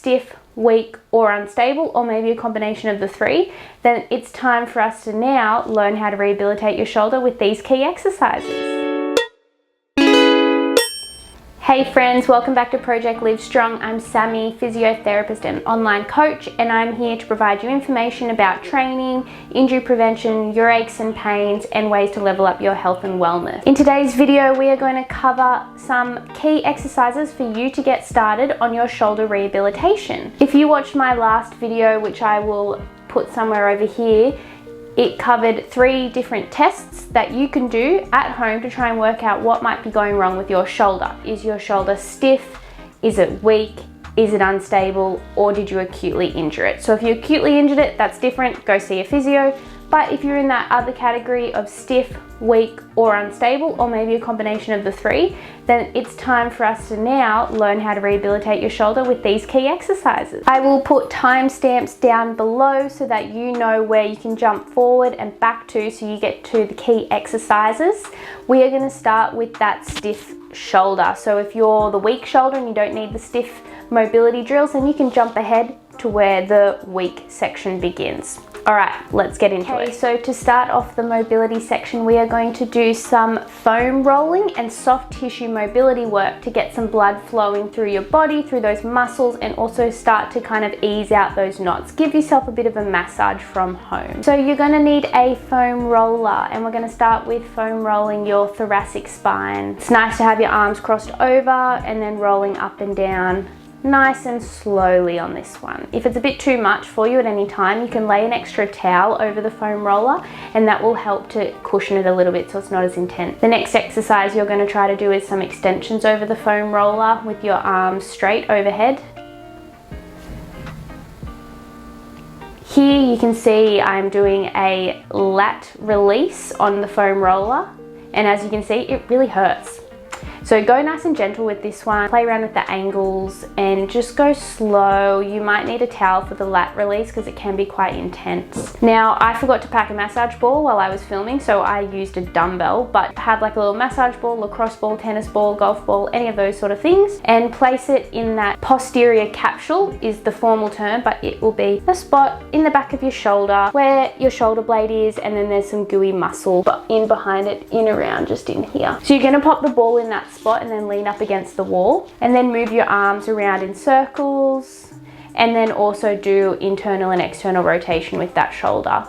stiff, weak, or unstable, or maybe a combination of the three, then it's time for us to now learn how to rehabilitate your shoulder with these key exercises. Hey friends, welcome back to Project Live Strong. I'm Sammy, physiotherapist and online coach, and I'm here to provide you information about training, injury prevention, your aches and pains, and ways to level up your health and wellness. In today's video, we are going to cover some key exercises for you to get started on your shoulder rehabilitation. If you watched my last video, which I will put somewhere over here, it covered 3 different tests that you can do at home to try and work out what might be going wrong with your shoulder. Is your shoulder stiff? Is it weak? Is it unstable? Or did you acutely injure it? So if you acutely injured it, that's different, go see a physio. But if you're in that other category of stiff, weak, or unstable, or maybe a combination of the 3, then it's time for us to now learn how to rehabilitate your shoulder with these key exercises. I will put timestamps down below so that you know where you can jump forward and back to so you get to the key exercises. We are going to start with that stiff shoulder. So if you're the weak shoulder and you don't need the stiff mobility drills, then you can jump ahead to where the weak section begins. All right, let's get into it. So to start off the mobility section, we are going to do some foam rolling and soft tissue mobility work to get some blood flowing through your body, through those muscles, and also start to kind of ease out those knots. Give yourself a bit of a massage from home. So you're going to need a foam roller, and we're going to start with foam rolling your thoracic spine. It's nice to have your arms crossed over and then rolling up and down nice and slowly on this one. If it's a bit too much for you at any time, you can lay an extra towel over the foam roller, and that will help to cushion it a little bit so it's not as intense. The next exercise you're going to try to do is some extensions over the foam roller with your arms straight overhead. Here you can see I'm doing a lat release on the foam roller, and as you can see, it really hurts. So go nice and gentle with this one, play around with the angles and just go slow. You might need a towel for the lat release because it can be quite intense. Now, I forgot to pack a massage ball while I was filming, so I used a dumbbell, but have like a little massage ball, lacrosse ball, tennis ball, golf ball, any of those sort of things, and place it in that posterior capsule is the formal term, but it will be a spot in the back of your shoulder where your shoulder blade is, and then there's some gooey muscle in behind it, in around just in here. So you're going to pop the ball in that spot and then lean up against the wall, and then move your arms around in circles, and then also do internal and external rotation with that shoulder.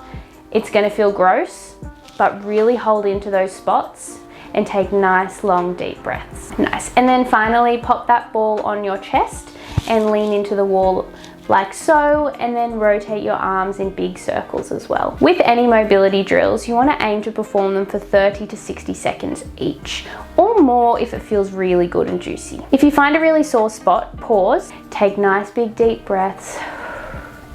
It's going to feel gross, but really hold into those spots and take nice long deep breaths. Nice. And then finally pop that ball on your chest and lean into the wall like so, and then rotate your arms in big circles as well. With any mobility drills, you want to aim to perform them for 30 to 60 seconds each, or more if it feels really good and juicy. If you find a really sore spot, pause, take nice big deep breaths,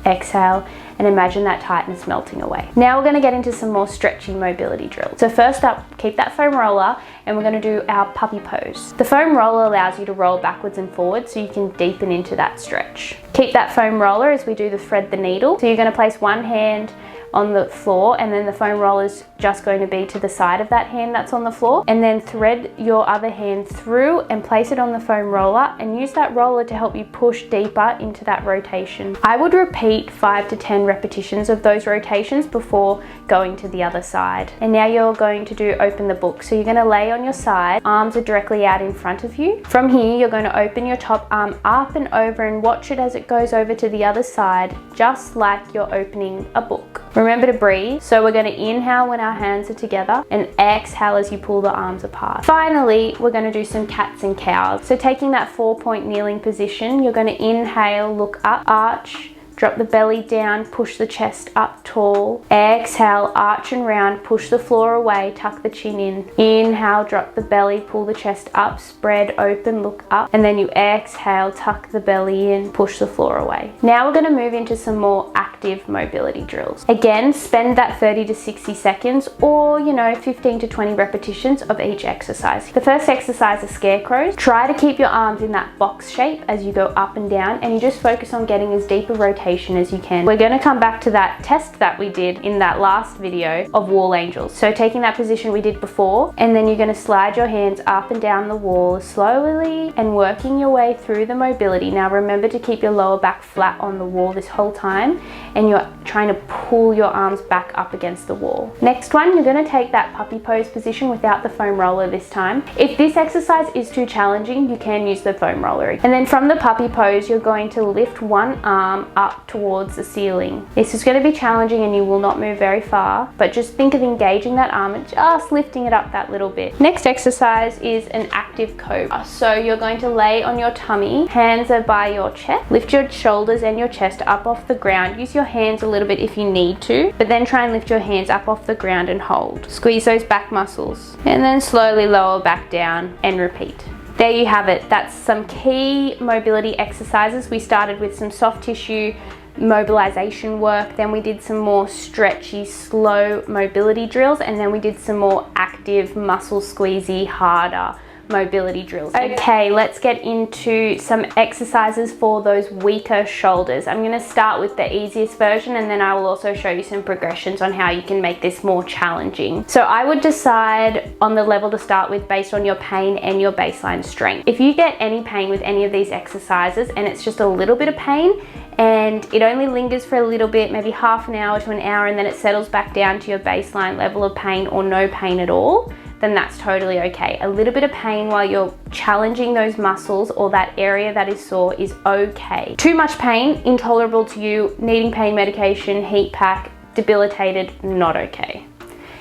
exhale, and imagine that tightness melting away. Now we're going to get into some more stretchy mobility drills. So first up, keep that foam roller, and we're going to do our puppy pose. The foam roller allows you to roll backwards and forwards so you can deepen into that stretch. Keep that foam roller as we do the thread the needle. So you're going to place one hand on the floor, and then the foam roller is just going to be to the side of that hand that's on the floor, and then thread your other hand through and place it on the foam roller, and use that roller to help you push deeper into that rotation. I would repeat 5 to 10 repetitions of those rotations before going to the other side. And now you're going to do open the book. So you're going to lay on your side, arms are directly out in front of you. From here you're going to open your top arm up and over and watch it as it goes over to the other side, just like you're opening a book. Remember to breathe. So we're going to inhale when our hands are together and exhale as you pull the arms apart. Finally, we're going to do some cats and cows. So taking that 4-point kneeling position, you're going to inhale, look up, arch, drop the belly down, push the chest up tall. Exhale, arch and round, push the floor away, tuck the chin in. Inhale, drop the belly, pull the chest up, spread open, look up. And then you exhale, tuck the belly in, push the floor away. Now we're going to move into some more active active mobility drills. Again, spend that 30 to 60 seconds or 15 to 20 repetitions of each exercise. The first exercise is Scarecrows. Try to keep your arms in that box shape as you go up and down, and you just focus on getting as deep a rotation as you can. We're going to come back to that test that we did in that last video of wall angels. So taking that position we did before, and then you're going to slide your hands up and down the wall slowly and working your way through the mobility. Now remember to keep your lower back flat on the wall this whole time, and you're trying to pull your arms back up against the wall. Next one, you're going to take that puppy pose position without the foam roller this time. If this exercise is too challenging, you can use the foam roller. And then from the puppy pose, you're going to lift one arm up towards the ceiling. This is going to be challenging and you will not move very far, but just think of engaging that arm and just lifting it up that little bit. Next exercise is an active cobra. So you're going to lay on your tummy, hands are by your chest, lift your shoulders and your chest up off the ground. Use your hands a little bit if you need to, but then try and lift your hands up off the ground and hold. Squeeze those back muscles and then slowly lower back down and repeat. There you have it. That's some key mobility exercises. We started with some soft tissue mobilization work, then we did some more stretchy, slow mobility drills, and then we did some more active, muscle squeezy, harder mobility drills. Okay, let's get into some exercises for those weaker shoulders. I'm going to start with the easiest version, and then I will also show you some progressions on how you can make this more challenging. So I would decide on the level to start with based on your pain and your baseline strength. If you get any pain with any of these exercises and it's just a little bit of pain and it only lingers for a little bit, maybe half an hour to an hour, and then it settles back down to your baseline level of pain or no pain at all, then that's totally okay. A little bit of pain while you're challenging those muscles or that area that is sore is okay. Too much pain, intolerable to you, needing pain medication, heat pack, debilitated, not okay.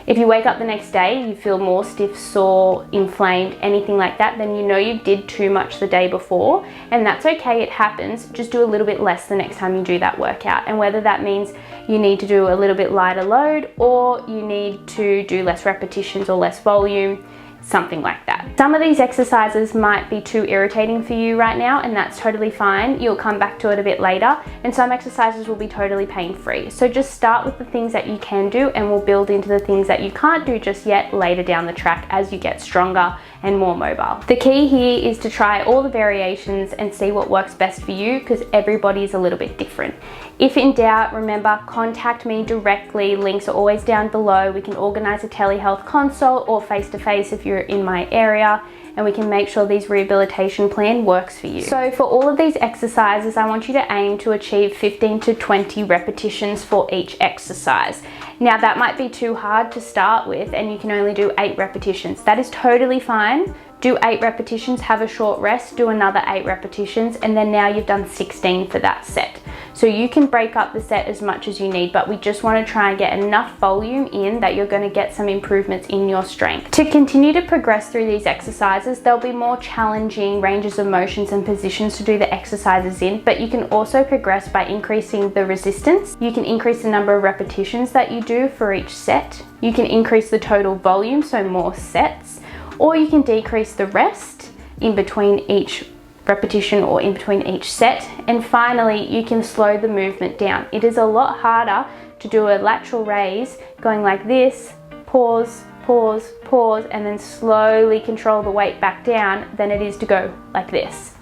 If you wake up the next day, you feel more stiff, sore, inflamed, anything like that, then you know you did too much the day before, and that's okay, it happens. Just do a little bit less the next time you do that workout, and whether that means you need to do a little bit lighter load or you need to do less repetitions or less volume, something like that. Some of these exercises might be too irritating for you right now, and that's totally fine. You'll come back to it a bit later, and some exercises will be totally pain-free. So just start with the things that you can do, and we'll build into the things that you can't do just yet later down the track as you get stronger and more mobile. The key here is to try all the variations and see what works best for you, because everybody is a little bit different. If in doubt, remember, contact me directly. Links are always down below. We can organize a telehealth consult or face-to-face if you're in my area, and we can make sure this rehabilitation plan works for you. So for all of these exercises, I want you to aim to achieve 15 to 20 repetitions for each exercise. Now that might be too hard to start with and you can only do 8 repetitions. That is totally fine. Do 8 repetitions, have a short rest, do another 8 repetitions, and then now you've done 16 for that set. So you can break up the set as much as you need, but we just want to try and get enough volume in that you're going to get some improvements in your strength. To continue to progress through these exercises, there'll be more challenging ranges of motions and positions to do the exercises in, but you can also progress by increasing the resistance. You can increase the number of repetitions that you do for each set. You can increase the total volume, so more sets, or you can decrease the rest in between each repetition or in between each set. And finally, you can slow the movement down. It is a lot harder to do a lateral raise going like this, pause, pause, pause, and then slowly control the weight back down than it is to go like this.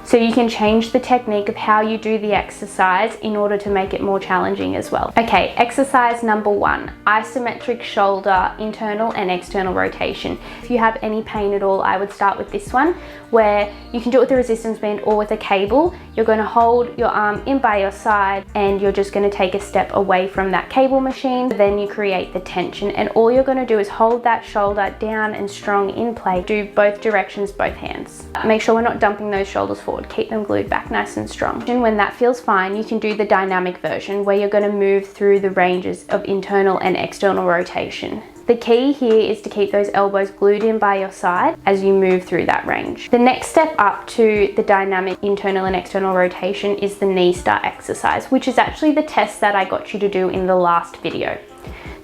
So you can change the technique of how you do the exercise in order to make it more challenging as well. Okay, exercise number 1, isometric shoulder, internal and external rotation. If you have any pain at all, I would start with this one, where you can do it with a resistance band or with a cable. You're going to hold your arm in by your side and you're just going to take a step away from that cable machine. Then you create the tension, and all you're going to do is hold that shoulder down and strong in place. Do both directions, both hands. Make sure we're not dumping those shoulders forward. Keep them glued back nice and strong. And when that feels fine, you can do the dynamic version where you're going to move through the ranges of internal and external rotation. The key here is to keep those elbows glued in by your side as you move through that range. The next step up to the dynamic internal and external rotation is the knee start exercise, which is actually the test that I got you to do in the last video.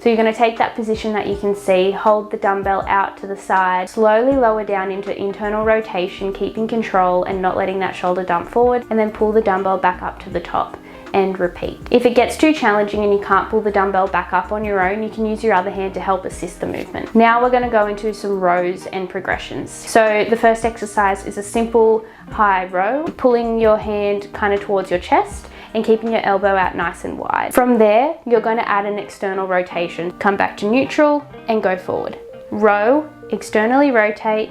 So you're going to take that position that you can see, hold the dumbbell out to the side, slowly lower down into internal rotation, keeping control and not letting that shoulder dump forward, and then pull the dumbbell back up to the top. and repeat. If it gets too challenging and you can't pull the dumbbell back up on your own, you can use your other hand to help assist the movement. Now we're going to go into some rows and progressions. So the first exercise is a simple high row, pulling your hand kind of towards your chest and keeping your elbow out nice and wide. From there, you're going to add an external rotation. Come back to neutral and go forward. Row, externally rotate,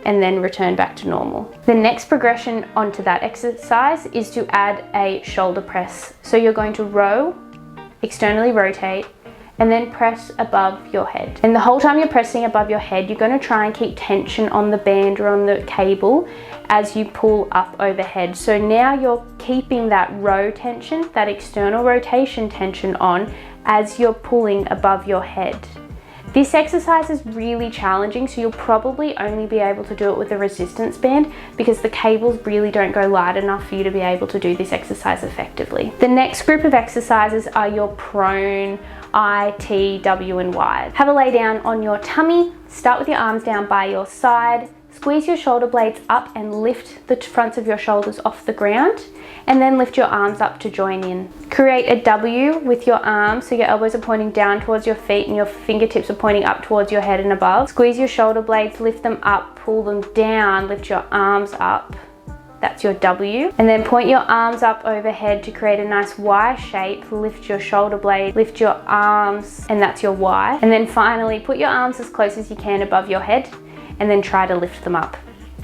and then return back to normal. The next progression onto that exercise is to add a shoulder press. So you're going to row, externally rotate, and then press above your head. And the whole time you're pressing above your head, you're going to try and keep tension on the band or on the cable as you pull up overhead. So now you're keeping that row tension, that external rotation tension on as you're pulling above your head. This exercise is really challenging, so you'll probably only be able to do it with a resistance band because the cables really don't go light enough for you to be able to do this exercise effectively. The next group of exercises are your prone I, T, W, and Y. Have a lay down on your tummy, start with your arms down by your side, squeeze your shoulder blades up and lift the fronts of your shoulders off the ground, and then lift your arms up to join in. Create a W with your arms, so your elbows are pointing down towards your feet and your fingertips are pointing up towards your head and above. Squeeze your shoulder blades, lift them up, pull them down, lift your arms up. That's your W. And then point your arms up overhead to create a nice Y shape. Lift your shoulder blade, lift your arms, and that's your Y. And then finally, put your arms as close as you can above your head and then try to lift them up.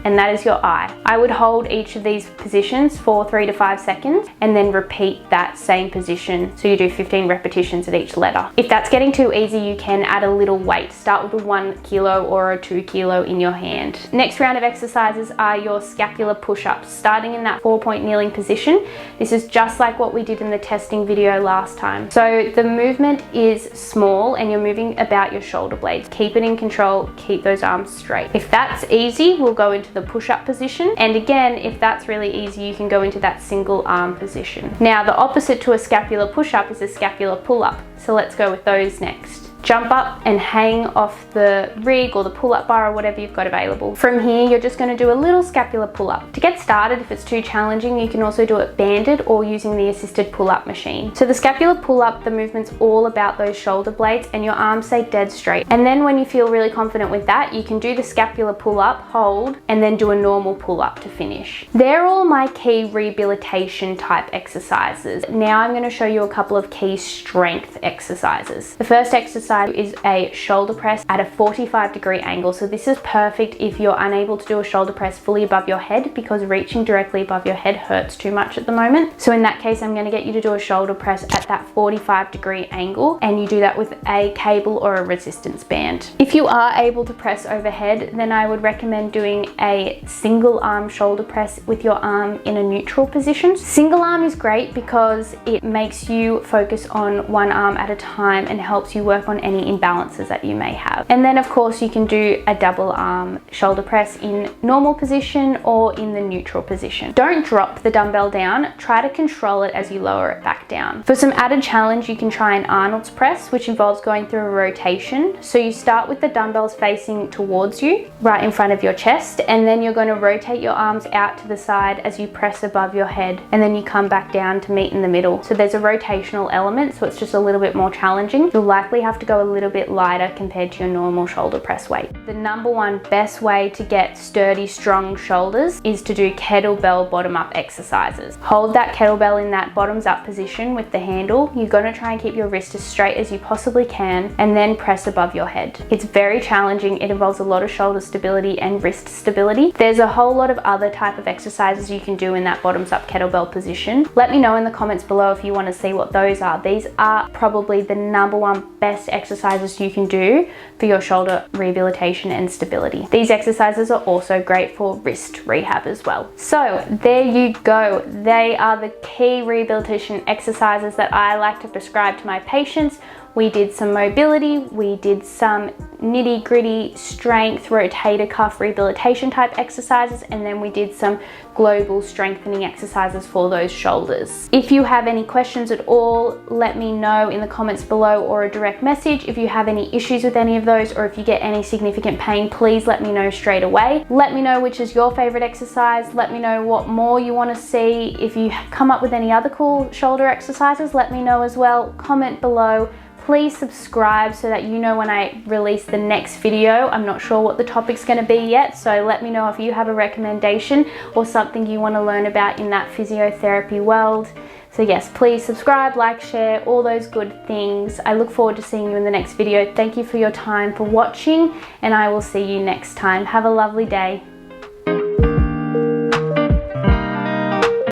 And that is your I. I would hold each of these positions for 3 to 5 seconds and then repeat that same position. So you do 15 repetitions at each letter. If that's getting too easy, you can add a little weight. Start with a 1 kilo or a 2 kilo in your hand. Next round of exercises are your scapular push-ups, starting in that 4-point kneeling position. This is just like what we did in the testing video last time. So the movement is small and you're moving about your shoulder blades. Keep it in control, keep those arms straight. If that's easy, we'll go into the push-up position, and again, if that's really easy, you can go into that single arm position. Now the opposite to a scapular push-up is a scapular pull-up, so let's go with those next. Jump up and hang off the rig or the pull-up bar or whatever you've got available. From here, you're just going to do a little scapular pull-up. To get started, if it's too challenging, you can also do it banded or using the assisted pull-up machine. So the scapular pull-up, the movement's all about those shoulder blades and your arms stay dead straight. And then when you feel really confident with that, you can do the scapular pull-up, hold, and then do a normal pull-up to finish. They're all my key rehabilitation type exercises. Now I'm going to show you a couple of key strength exercises. The first exercise is a shoulder press at a 45-degree angle. So this is perfect if you're unable to do a shoulder press fully above your head because reaching directly above your head hurts too much at the moment. So in that case, I'm going to get you to do a shoulder press at that 45-degree angle, and you do that with a cable or a resistance band. If you are able to press overhead, then I would recommend doing a single arm shoulder press with your arm in a neutral position. Single arm is great because it makes you focus on one arm at a time and helps you work on any imbalances that you may have. And then of course you can do a double arm shoulder press in normal position or in the neutral position. Don't drop the dumbbell down, try to control it as you lower it back down. For some added challenge, you can try an Arnold's press, which involves going through a rotation. So you start with the dumbbells facing towards you, right in front of your chest, and then you're going to rotate your arms out to the side as you press above your head, and then you come back down to meet in the middle. So there's a rotational element, so it's just a little bit more challenging. You'll likely have to go a little bit lighter compared to your normal shoulder press weight. The number one best way to get sturdy, strong shoulders is to do kettlebell bottom up exercises. Hold that kettlebell in that bottoms up position with the handle. You're going to try and keep your wrist as straight as you possibly can, and then press above your head. It's very challenging. It involves a lot of shoulder stability and wrist stability. There's a whole lot of other type of exercises you can do in that bottoms up kettlebell position. Let me know in the comments below if you want to see what those are. These are probably the number one best exercises you can do for your shoulder rehabilitation and stability. These exercises are also great for wrist rehab as well. So there you go. They are the key rehabilitation exercises that I like to prescribe to my patients we did some mobility, we did some nitty gritty strength, rotator cuff rehabilitation type exercises, and then we did some global strengthening exercises for those shoulders. If you have any questions at all, let me know in the comments below or a direct message. If you have any issues with any of those, or if you get any significant pain, please let me know straight away. Let me know which is your favorite exercise. Let me know what more you want to see. If you come up with any other cool shoulder exercises, let me know as well. Comment below. Please subscribe so that you know when I release the next video. I'm not sure what the topic's going to be yet, so let me know if you have a recommendation or something you want to learn about in that physiotherapy world. So yes, please subscribe, like, share, all those good things. I look forward to seeing you in the next video. Thank you for your time for watching, and I will see you next time. Have a lovely day.